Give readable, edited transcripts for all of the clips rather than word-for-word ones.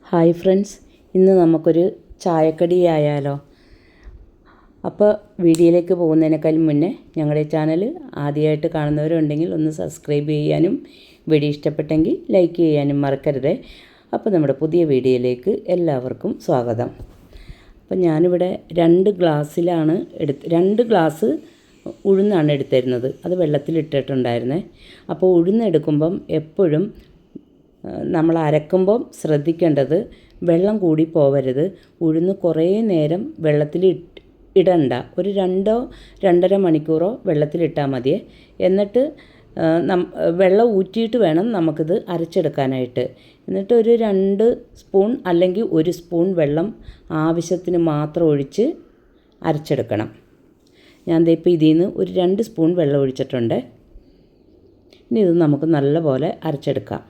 Hi friends, ഇന്ന് നമുക്കൊരു ചായക്കടി ആയാലോ. അപ്പോൾ വീഡിയോയിലേക്ക് പോകുന്നതിനേക്കാളും മുന്നേ ഞങ്ങളുടെ ചാനൽ ആദ്യമായിട്ട് കാണുന്നവരുണ്ടെങ്കിൽ ഒന്ന് സബ്സ്ക്രൈബ് ചെയ്യാനും വീഡിയോ ഇഷ്ടപ്പെട്ടെങ്കിൽ ലൈക്ക് ചെയ്യാനും മറക്കരുത്. അപ്പോൾ നമ്മുടെ പുതിയ വീഡിയോയിലേക്ക് എല്ലാവർക്കും സ്വാഗതം. അപ്പോൾ ഞാനിവിടെ 2 ഗ്ലാസ് ഉഴുന്നാണ് എടുത്തിരുന്നത്. അത് വെള്ളത്തിലിട്ടിട്ടുണ്ടായിരുന്നേ. അപ്പോൾ ഉഴുന്നെടുക്കുമ്പം എപ്പോഴും നമ്മൾ അരക്കുമ്പം ശ്രദ്ധിക്കേണ്ടത് വെള്ളം കൂടി പോവരുത്. ഉഴുന്ന് കുറേ നേരം വെള്ളത്തിൽ ഇടണ്ട. ഒരു 2-2.5 മണിക്കൂറോ വെള്ളത്തിലിട്ടാൽ മതിയേ. എന്നിട്ട് വെള്ളം ഊറ്റിയിട്ട് വേണം നമുക്കിത് അരച്ചെടുക്കാനായിട്ട്. എന്നിട്ട് ഒരു 2 സ്പൂൺ അല്ലെങ്കിൽ 1 സ്പൂൺ വെള്ളം ആവശ്യത്തിന് മാത്രം ഒഴിച്ച് അരച്ചെടുക്കണം. ഞാൻ ഇപ്പോൾ ഇതിൽ നിന്ന് ഒരു 2 സ്പൂൺ വെള്ളം ഒഴിച്ചിട്ടുണ്ട്. ഇനി ഇത് നമുക്ക് നല്ലപോലെ അരച്ചെടുക്കാം.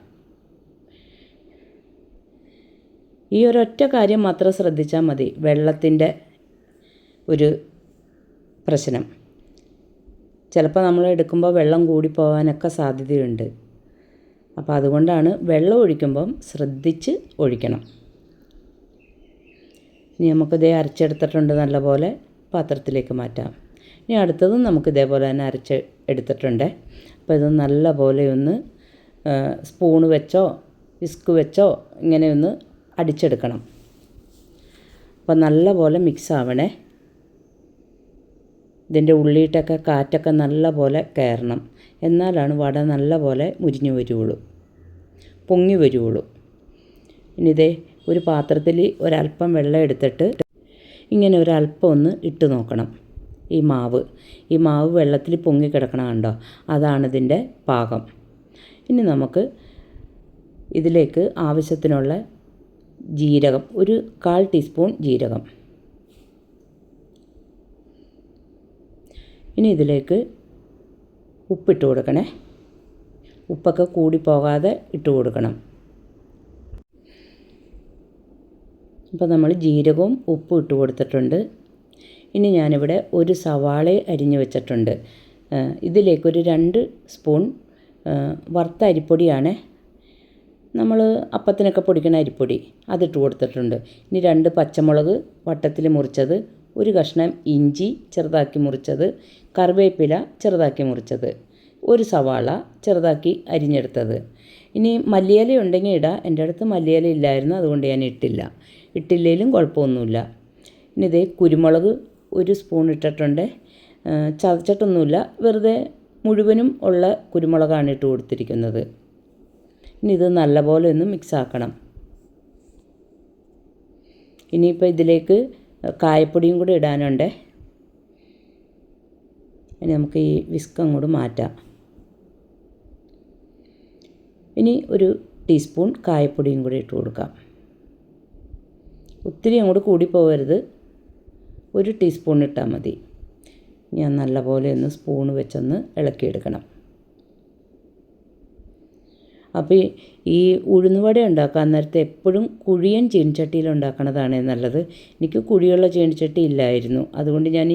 ഈ ഒരൊറ്റ കാര്യം മാത്രം ശ്രദ്ധിച്ചാൽ മതി. വെള്ളത്തിൻ്റെ ഒരു പ്രശ്നം ചിലപ്പോൾ നമ്മൾ എടുക്കുമ്പോൾ വെള്ളം കൂടി പോകാനൊക്കെ സാധ്യതയുണ്ട്. അപ്പോൾ അതുകൊണ്ടാണ് വെള്ളം ഒഴിക്കുമ്പം ശ്രദ്ധിച്ച് ഒഴിക്കണം. ഇനി നമുക്കിതേ അരച്ചെടുത്തിട്ടുണ്ട്. നല്ലപോലെ പാത്രത്തിലേക്ക് മാറ്റാം. ഇനി അടുത്തതും നമുക്ക് ഇതേപോലെ തന്നെ അരച്ച് എടുത്തിട്ടുണ്ട്. അപ്പോൾ ഇത് നല്ലപോലെ ഒന്ന് സ്പൂണ് വെച്ചോ വിസ്ക് വെച്ചോ ഇങ്ങനെ ഒന്ന് അടിച്ചെടുക്കണം. അപ്പോൾ നല്ലപോലെ മിക്സ് ആവണേ. ഇതിൻ്റെ ഉള്ളിയിട്ടൊക്കെ കാറ്റൊക്കെ നല്ലപോലെ കയറണം. എന്നാലാണ് വട നല്ലപോലെ മുരിഞ്ഞു വരുള്ളൂ, പൊങ്ങി വരുള്ളൂ. ഇനി ഇതേ ഒരു പാത്രത്തിൽ ഒരല്പം വെള്ളം എടുത്തിട്ട് ഇങ്ങനെ ഒരല്പം ഒന്ന് ഇട്ട് നോക്കണം. ഈ മാവ് വെള്ളത്തിൽ പൊങ്ങി കിടക്കണം. കണ്ടോ? അതാണിതിൻ്റെ പാകം. ഇനി നമുക്ക് ഇതിലേക്ക് ആവശ്യത്തിനുള്ള ജീരകം, ഒരു 1/4 ടീസ്പൂൺ ജീരകം. ഇനി ഇതിലേക്ക് ഉപ്പിട്ട് കൊടുക്കണേ. ഉപ്പൊക്കെ കൂടി പോകാതെ ഇട്ട് കൊടുക്കണം. അപ്പോൾ നമ്മൾ ജീരകവും ഉപ്പും ഇട്ട് കൊടുത്തിട്ടുണ്ട്. ഇനി ഞാനിവിടെ ഒരു സവാള അരിഞ്ഞ് വെച്ചിട്ടുണ്ട്. ഇതിലേക്കൊരു 2 സ്പൂൺ വറുത്ത അരിപ്പൊടിയാണ്, നമ്മൾ അപ്പത്തിനൊക്കെ പൊടിക്കണ അരിപ്പൊടി, അതിട്ട് കൊടുത്തിട്ടുണ്ട്. ഇനി 2 പച്ചമുളക് വട്ടത്തിൽ മുറിച്ചത്, ഒരു കഷ്ണം ഇഞ്ചി ചെറുതാക്കി മുറിച്ചത്, കറിവേപ്പില ചെറുതാക്കി മുറിച്ചത്, ഒരു സവാള ചെറുതാക്കി അരിഞ്ഞെടുത്തത്. ഇനി മല്ലിയില ഉണ്ടെങ്കിൽ ഇടാം. എൻ്റെ അടുത്ത് മല്ലിയില ഇല്ലായിരുന്നു, അതുകൊണ്ട് ഞാൻ ഇട്ടില്ലെങ്കിലും കുഴപ്പമൊന്നുമില്ല. ഇനി ഇതേ കുരുമുളക് 1 സ്പൂൺ ഇട്ടിട്ടുണ്ട്. ചതച്ചിട്ടൊന്നുമില്ല, വെറുതെ മുഴുവനും ഉള്ള കുരുമുളകാണ് ഇട്ട് കൊടുത്തിരിക്കുന്നത്. ഇനി ഇത് നല്ലപോലെ ഒന്ന് മിക്സ് ആക്കണം. ഇനിയിപ്പോൾ ഇതിലേക്ക് കായപ്പൊടിയും കൂടി ഇടാനുണ്ട്. ഇനി നമുക്ക് ഈ വിസ്ക് അങ്ങോട്ട് മാറ്റാം. ഇനി ഒരു ടീസ്പൂൺ കായപ്പൊടിയും കൂടി ഇട്ട് കൊടുക്കാം. ഒത്തിരി അങ്ങോട്ട് കൂടി പോകരുത്, 1 ടീസ്പൂൺ ഇട്ടാൽ മതി. ഞാൻ നല്ലപോലെ ഒന്ന് സ്പൂൺ വെച്ചൊന്ന് ഇളക്കിയെടുക്കണം. അപ്പോൾ ഈ ഉഴുന്നുവട ഉണ്ടാക്കാൻ നേരത്തെ എപ്പോഴും കുഴിയൻ ചീനച്ചട്ടിയിൽ ഉണ്ടാക്കുന്നതാണ് നല്ലത്. എനിക്ക് കുഴിയുള്ള ചീനച്ചട്ടി ഇല്ലായിരുന്നു, അതുകൊണ്ട് ഞാൻ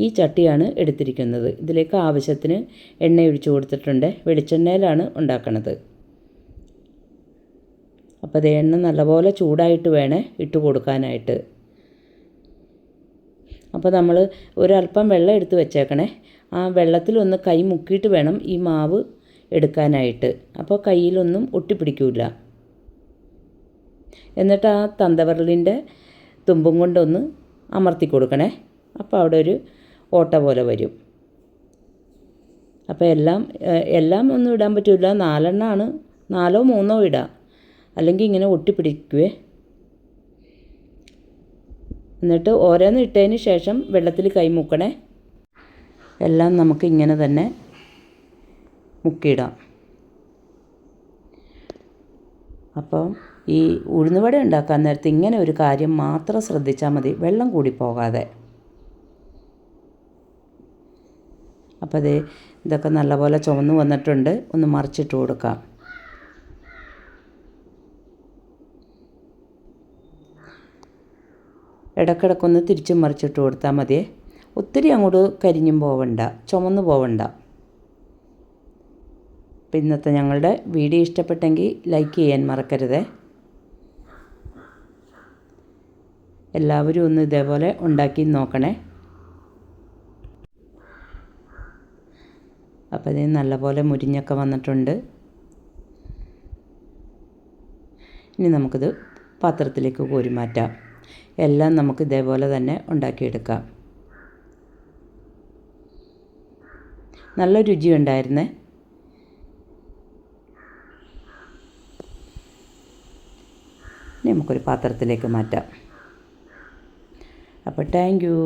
ഈ ചട്ടിയാണ് എടുത്തിരിക്കുന്നത്. ഇതിലേക്ക് ആവശ്യത്തിന് എണ്ണ ഒഴിച്ച് കൊടുത്തിട്ടുണ്ട്. വെളിച്ചെണ്ണയിലാണ് ഉണ്ടാക്കുന്നത്. അപ്പോൾ അത് എണ്ണ നല്ലപോലെ ചൂടായിട്ട് വേണേ ഇട്ട് കൊടുക്കാനായിട്ട്. അപ്പോൾ നമ്മൾ ഒരല്പം വെള്ളം എടുത്ത് വെച്ചേക്കണേ. ആ വെള്ളത്തിലൊന്ന് കൈ മുക്കിയിട്ട് വേണം ഈ മാവ് എടുക്കാനായിട്ട്. അപ്പോൾ കയ്യിലൊന്നും ഒട്ടിപ്പിടിക്കില്ല. എന്നിട്ട് ആ തന്തവിരലിൻ്റെ തുമ്പും കൊണ്ടൊന്ന് അമർത്തി കൊടുക്കണേ. അപ്പോൾ അവിടെ ഒരു ഓട്ട പോലെ വരും. അപ്പോൾ എല്ലാം ഒന്നും ഇടാൻ പറ്റില്ല. 4 എണ്ണമാണ്, 4 3 ഇടാം, അല്ലെങ്കിൽ ഇങ്ങനെ ഒട്ടിപ്പിടിക്കുവേ. എന്നിട്ട് ഓരോന്ന് ഇട്ടതിന് ശേഷം വെള്ളത്തിൽ കൈ മുക്കണേ. എല്ലാം നമുക്ക് ഇങ്ങനെ തന്നെ മുക്കിയിടാം. അപ്പം ഈ ഉഴുന്നുവട ഉണ്ടാക്കാൻ നേരത്തെ ഇങ്ങനെ ഒരു കാര്യം മാത്രം ശ്രദ്ധിച്ചാൽ മതി, വെള്ളം കൂടി പോകാതെ. അപ്പോൾ ഇതൊക്കെ നല്ലപോലെ ചുവന്ന് വന്നിട്ടുണ്ട്. ഒന്ന് മറിച്ചിട്ട് കൊടുക്കാം. ഇടയ്ക്കിടയ്ക്കൊന്ന് തിരിച്ചും മറിച്ചിട്ട് കൊടുത്താൽ മതിയേ. ഒത്തിരി അങ്ങോട്ട് കരിഞ്ഞും പോവണ്ട, ചുമന്ന് പോവണ്ട. അപ്പോൾ ഇന്നത്തെ ഞങ്ങളുടെ വീഡിയോ ഇഷ്ടപ്പെട്ടെങ്കിൽ ലൈക്ക് ചെയ്യാൻ മറക്കരുത്. എല്ലാവരും ഒന്ന് ഇതേപോലെ ഉണ്ടാക്കി നോക്കണേ. അപ്പോൾ ഇത് നല്ലപോലെ മുരിഞ്ഞൊക്കെ വന്നിട്ടുണ്ട്. ഇനി നമുക്കിത് പാത്രത്തിലേക്ക് കോരി മാറ്റാം. എല്ലാം നമുക്ക് ഇതേപോലെ തന്നെ ഉണ്ടാക്കിയെടുക്കാം. നല്ല രുചിയുണ്ടായിരുന്നേ. ഇനി നമുക്കൊരു പാത്രത്തിലേക്ക് മാറ്റാം. അപ്പോൾ താങ്ക് യു.